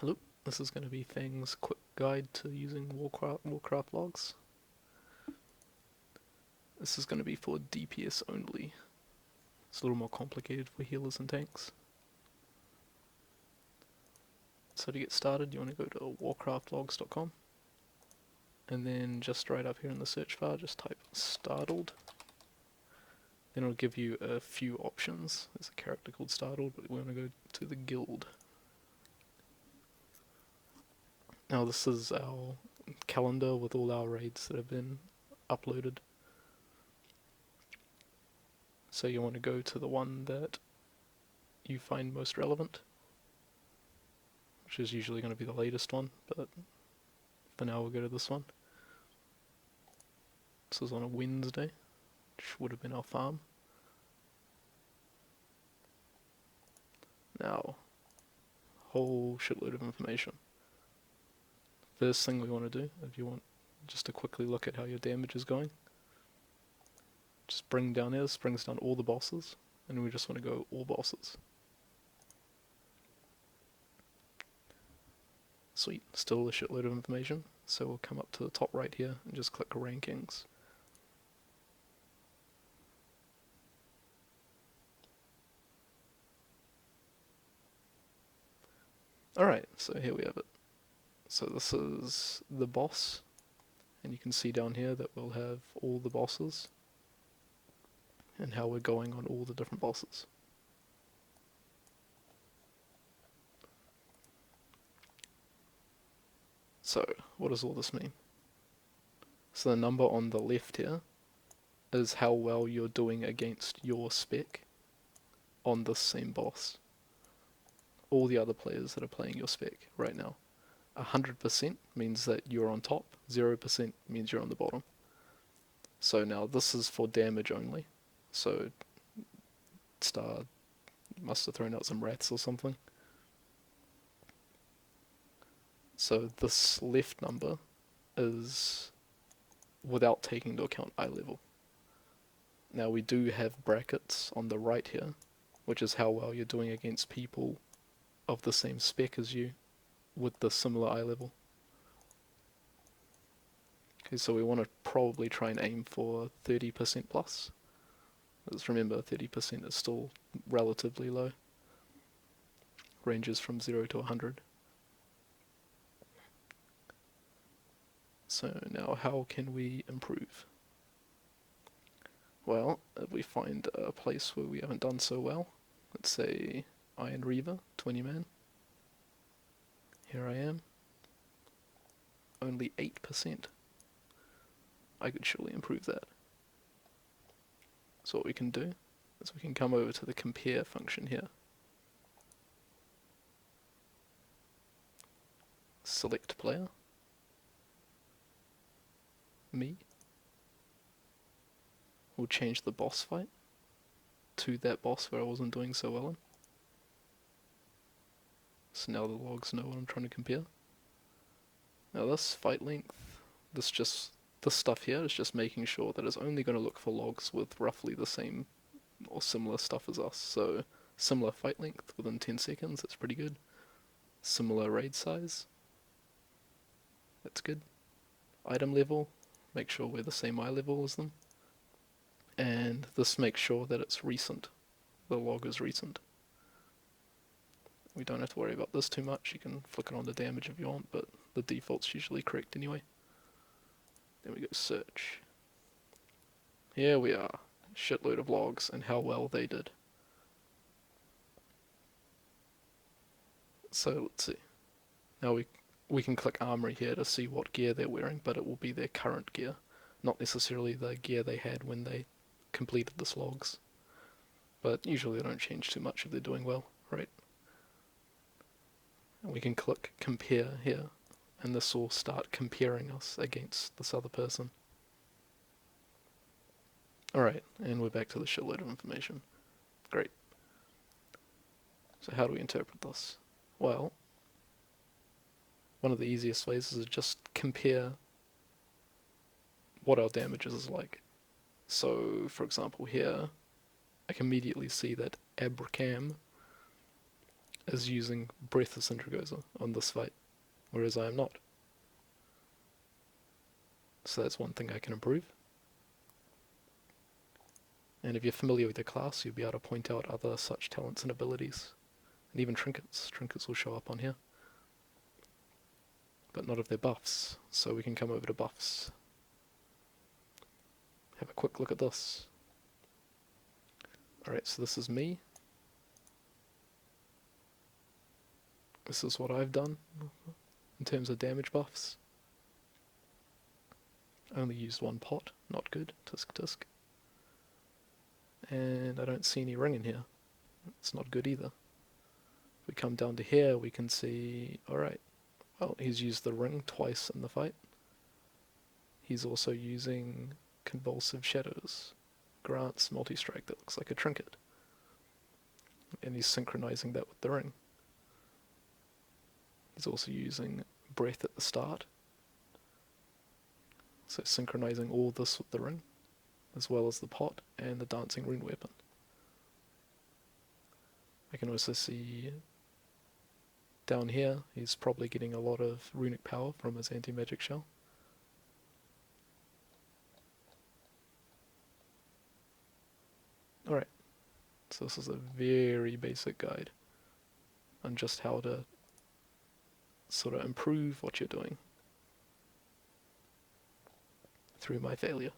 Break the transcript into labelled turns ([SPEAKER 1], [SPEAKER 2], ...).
[SPEAKER 1] Hello, this is going to be Fang's quick guide to using Warcraft logs. This is going to be for DPS only. It's a little more complicated for healers and tanks. So to get started, you want to go to warcraftlogs.com and then just right up here in the search bar, just type startled. Then it'll give you a few options. There's a character called Startled, but we want to go to the guild. Now this is our calendar with all our raids that have been uploaded. So you want to go to the one that you find most relevant, which is usually going to be the latest one, but for now we'll go to this one. This is on a Wednesday, which would have been our farm. Now, whole shitload of information. First thing we want to do, if you want just to quickly look at how your damage is going, just bring down here. This brings down all the bosses, and we just want to go all bosses. Sweet, still a shitload of information, so we'll come up to the top right here and just click rankings. Alright, so here we have it. So this is the boss, and you can see down here that we'll have all the bosses and how we're going on all the different bosses. So, what does all this mean? So the number on the left here is how well you're doing against your spec on this same boss. All the other players that are playing your spec right now. 100% means that you're on top, 0% means you're on the bottom. So now this is for damage only. So Star must have thrown out some rats or something. So this left number is without taking into account eye level. Now we do have brackets on the right here, which is how well you're doing against people of the same spec as you with the similar eye level. Okay, so we want to probably try and aim for 30% plus. Let's remember 30% is still relatively low. Ranges from 0 to 100. So now how can we improve? Well, if we find a place where we haven't done so well, let's say Iron Reaver, 20 man. Here I am. Only 8%. I could surely improve that. So what we can do is we can come over to the compare function here. Select player. Me. We'll change the boss fight to that boss where I wasn't doing so well in. So now the logs know what I'm trying to compare. Now this fight length, this stuff here is just making sure that it's only going to look for logs with roughly the same or similar stuff as us. So similar fight length within 10 seconds, that's pretty good. Similar raid size, that's good. Item level, make sure we're the same eye level as them. And this makes sure that it's recent. The log is recent. We don't have to worry about this too much. You can flick it on the damage if you want, but the default's usually correct anyway. Then we go search. Here we are. Shitload of logs and how well they did. So let's see. Now we can click armory here to see what gear they're wearing, but it will be their current gear, not necessarily the gear they had when they completed the logs. But usually they don't change too much if they're doing well, right? And we can click compare here, and this will start comparing us against this other person. Alright, and we're back to the shitload of information. Great. So how do we interpret this? Well, one of the easiest ways is to just compare what our damage is like. So, for example, here, I can immediately see that Abracam is using Breath of Sindragosa on this fight, whereas I am not. So that's one thing I can improve. And if you're familiar with your class, you'll be able to point out other such talents and abilities. And even trinkets. Trinkets will show up on here. But not of their buffs. So we can come over to buffs. Have a quick look at this. Alright, so this is me. This is what I've done in terms of damage buffs. Only used one pot, not good. Tisk tisk. And I don't see any ring in here. It's not good either. If we come down to here, we can see, alright, well, he's used the ring twice in the fight. He's also using Convulsive Shadows. Grants multi-strike that looks like a trinket. And he's synchronizing that with the ring. He's also using Breath at the start. So synchronizing all this with the ring, as well as the pot and the dancing rune weapon. I can also see down here, he's probably getting a lot of runic power from his anti-magic shell. Alright, so this is a very basic guide on just how to sort of improve what you're doing through my failure.